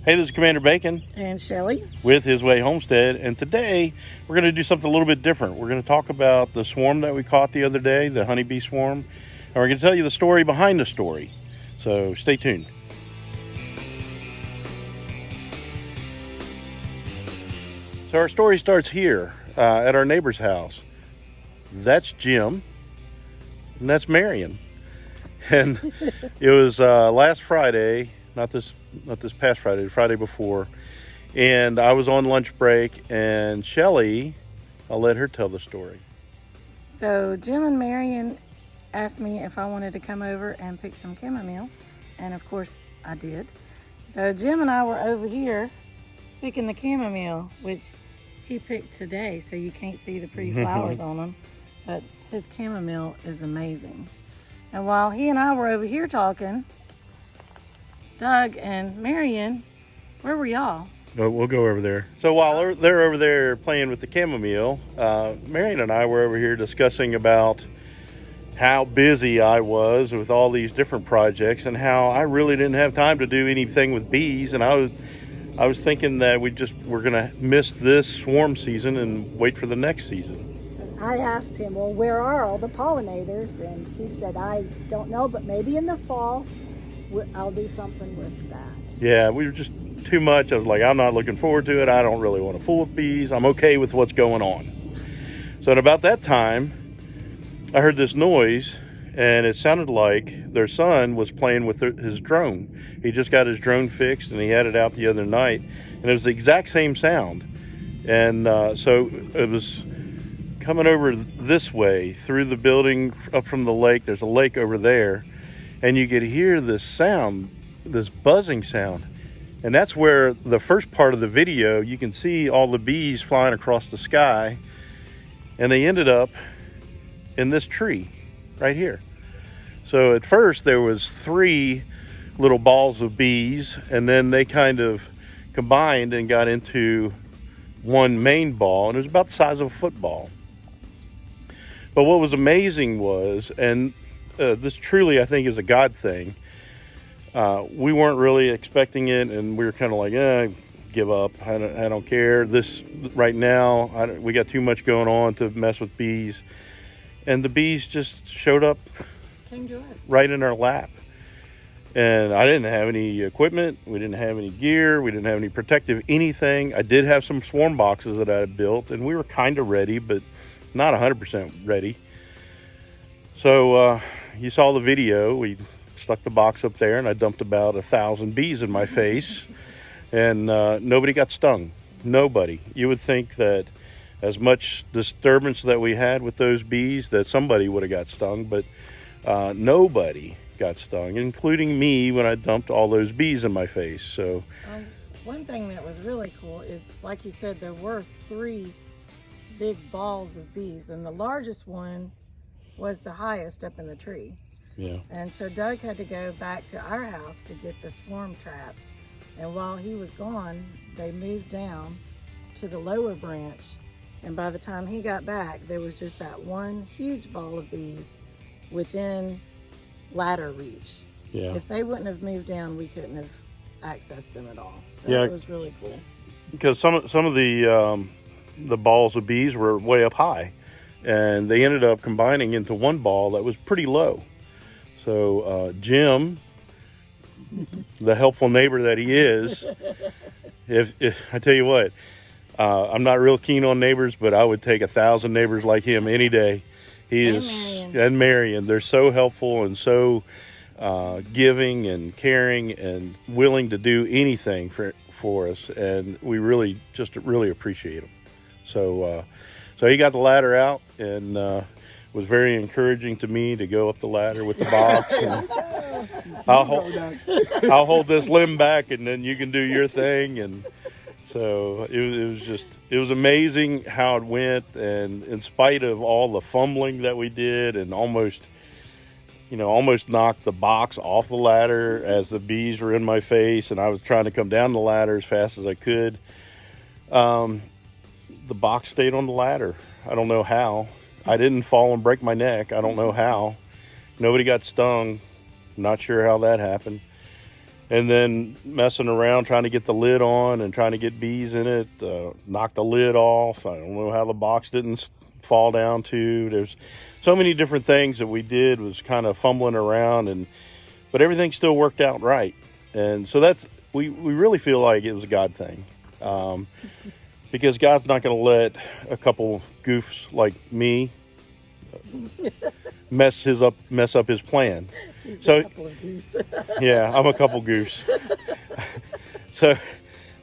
Hey, this is Commander Bacon And Shelly. with His Way Homestead, and today we're going to do something a little bit different. We're going to talk about the swarm that we caught the other day, the honeybee swarm, and we're going to tell you the story behind the story. So stay tuned. So our story starts here at our neighbor's house. That's Jim, and that's Marion. And it was last Friday, not this past Friday, the Friday before, and I was on lunch break, and Shelly, I'll let her tell the story. So Jim and Marion asked me if I wanted to come over and pick some chamomile, and of course I did. So Jim and I were over here picking the chamomile, which he picked today, so you can't see the pretty flowers on them, but his chamomile is amazing. And while he and I were over here talking, Doug and Marion, where were y'all? We'll go over there. So while they're over there playing with the chamomile, Marion and I were over here discussing about how busy I was with all these different projects and how I really didn't have time to do anything with bees. And I was thinking that we're going to miss this swarm season and wait for the next season. I asked him, well, where are all the pollinators? And he said, I don't know, but maybe in the fall, I'll do something with that. Yeah, we were just too much. I was like, I'm not looking forward to it. I don't really want to fool with bees. I'm okay with what's going on. So at about that time, I heard this noise, and it sounded like their son was playing with his drone. He just got his drone fixed, and he had it out the other night, and it was the exact same sound. And so it was coming over this way through the building up from the lake. There's a lake over there, and you could hear this sound, this buzzing sound. And that's where the first part of the video, you can see all the bees flying across the sky, and they ended up in this tree right here. So at first there was 3 little balls of bees, and then they kind of combined and got into one main ball, and it was about the size of a football. But what was amazing was, and this truly I think is a God thing, we weren't really expecting it, and we were kind of like, give up, I don't care. This right now, we got too much going on to mess with bees. And the bees just showed up right in our lap. And I didn't have any equipment, we didn't have any gear, we didn't have any protective anything. I did have some swarm boxes that I had built, and we were kind of ready, but not 100% ready. So you saw the video. We stuck the box up there, and I dumped about 1,000 bees in my face, and nobody got stung. Nobody. You would think that as much disturbance that we had with those bees, that somebody would have got stung, but nobody got stung, including me when I dumped all those bees in my face. So One thing that was really cool is, like you said, there were 3 big balls of bees, and the largest one was the highest up in the tree. Yeah. And so Doug had to go back to our house to get the swarm traps, and while he was gone, they moved down to the lower branch, and by the time he got back, there was just that one huge ball of bees within ladder reach. Yeah. If they wouldn't have moved down, we couldn't have accessed them at all. So Yeah. it was really cool. Because some of the balls of bees were way up high, and they ended up combining into one ball that was pretty low. So Jim, the helpful neighbor that he is, if I tell you what, I'm not real keen on neighbors, but I would take 1,000 neighbors like him any day. And Marion, they're so helpful and so giving and caring and willing to do anything for us, and we really appreciate them. So he got the ladder out, and was very encouraging to me to go up the ladder with the box. And I'll hold this limb back, and then you can do your thing. And so it was amazing how it went. And in spite of all the fumbling that we did, and almost knocked the box off the ladder as the bees were in my face, and I was trying to come down the ladder as fast as I could. The box stayed on the ladder. I don't know how. I didn't fall and break my neck. I don't know how. Nobody got stung. Not sure how that happened. and then messing around trying to get the lid on and trying to get bees in it. Knocked the lid off. I don't know how the box didn't fall down too. There's so many different things that we did, was kind of fumbling around, but everything still worked out right. And so we really feel like it was a God thing, because God's not going to let a couple goofs like me mess up his plan. He's So a couple of goose. yeah, I'm a couple goofs. so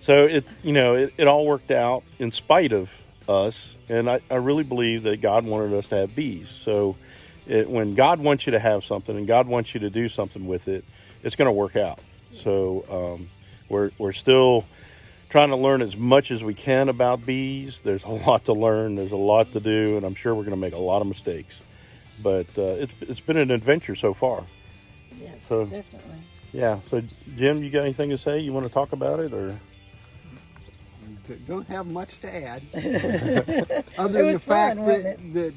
it all worked out in spite of us, and I really believe that God wanted us to have bees. So when God wants you to have something and God wants you to do something with it, it's going to work out. So we're still trying to learn as much as we can about bees. There's a lot to learn. There's a lot to do, and I'm sure we're going to make a lot of mistakes. But it's been an adventure so far. Yes, So, definitely. Yeah. So Jim, you got anything to say? You want to talk about it, or? Don't have much to add. It Other than the was fact fun, wasn't that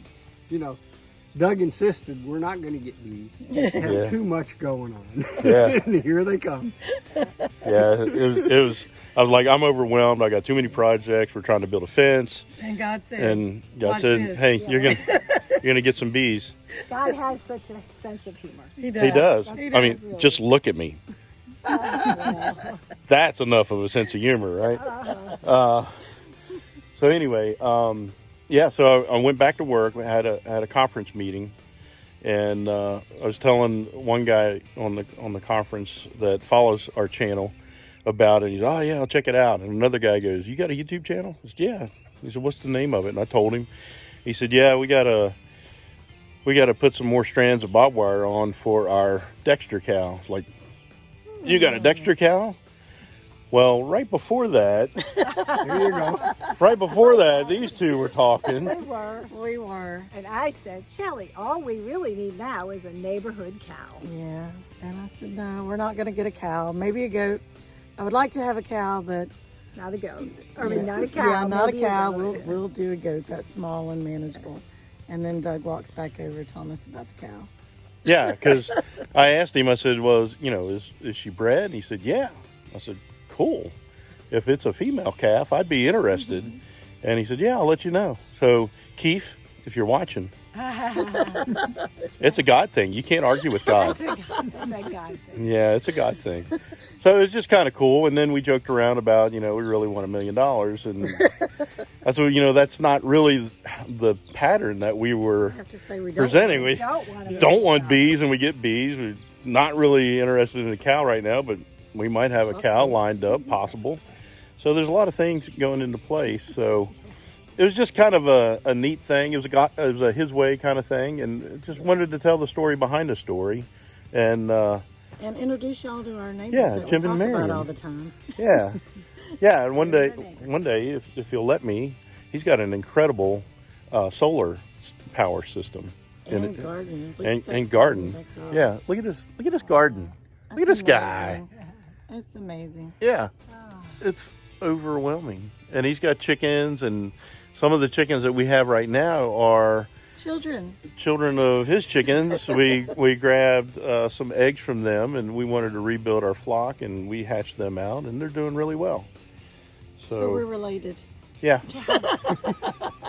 Doug insisted we're not going to get bees. Just have Yeah. too much going on. Yeah. And here they come. Yeah, it was. I was like, I'm overwhelmed. I got too many projects. We're trying to build a fence, And God said, and God "Watch said, this." "Hey, you're gonna get some bees." God has such a sense of humor. He does. He does. He I mean, really. just look at me. That's enough of a sense of humor, right? So anyway, yeah. So I went back to work. We had a conference meeting, and I was telling one guy on the conference that follows our channel about it. He's, oh yeah, I'll check it out. And another guy goes, you got a YouTube channel? I said, yeah. He said, what's the name of it? And I told him. He said, yeah, we gotta put some more strands of barbed wire on for our Dexter cow. It's like, you got a Dexter cow? Well, right before that, There you go. right before that, these two were talking. We were. were. And I said, Shelley, all we really need now is a neighborhood cow. Yeah. And I said, no, we're not going to get a cow. Maybe a goat. I would like to have a cow, but Not a goat. I mean, not a cow. yeah, not a maybe cow. goat. We'll do a goat. That's small and manageable. And then Doug walks back over telling us about the cow. Yeah, because I asked him, I said, well, is she bred? And he said, yeah. I said, cool. If it's a female calf, I'd be interested. And he said, yeah, I'll let you know. So, Keith, if you're watching, it's a God thing. You can't argue with God. It's a God thing. Yeah, it's a God thing. So it was just kind of cool. And then we joked around about, we really want $1 million. And I said, that's not really the pattern that we were I have to say we don't. presenting. We Don't want bees, and we get bees. We're not really interested in a cow right now, but we might have a cow lined up, possible. So there's a lot of things going into place. So it was just kind of a neat thing. It was a his way kind of thing, and just wanted to tell the story behind the story, and introduce y'all to our neighbors Yeah, that Jim we and talk about Marion. all the time. yeah, yeah. And one day, if he'll let me, he's got an incredible solar power system in And it. garden. And garden. Yeah, look at this garden. Look at this guy. It's amazing. Yeah, it's overwhelming. And he's got chickens, and some of the chickens that we have right now are children of his chickens. we grabbed some eggs from them, and we wanted to rebuild our flock, and we hatched them out, and they're doing really well. So we're related. Yeah.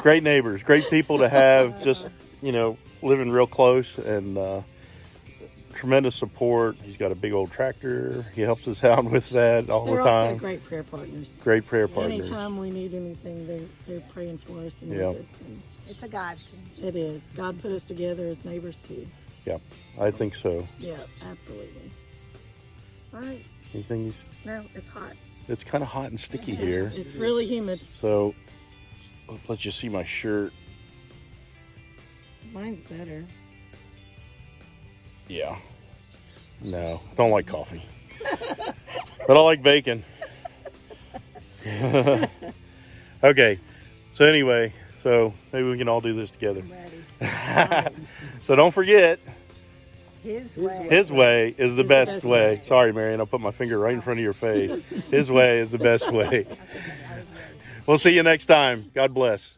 Great neighbors, great people to have, just, living real close, and tremendous support. He's got a big old tractor. He helps us out with that all They're the time. also great prayer partners. Great prayer partners. Anytime we need anything, they're praying for us and Yeah. with us. And It's a God thing. it is. God put us together as neighbors too. Yeah, I think so. Yeah, absolutely. All right. Anything? No, it's hot. It's kind of hot and sticky here. It's really humid. So let's just see my shirt. Mine's better. Yeah. No, I don't like coffee. But I like bacon. Okay. So anyway, maybe we can all do this together. Ready. So don't forget, His way. his way is the best best way. way. Sorry, Marion, I'll put my finger right in front of your face. His way is the best way. We'll see you next time. God bless.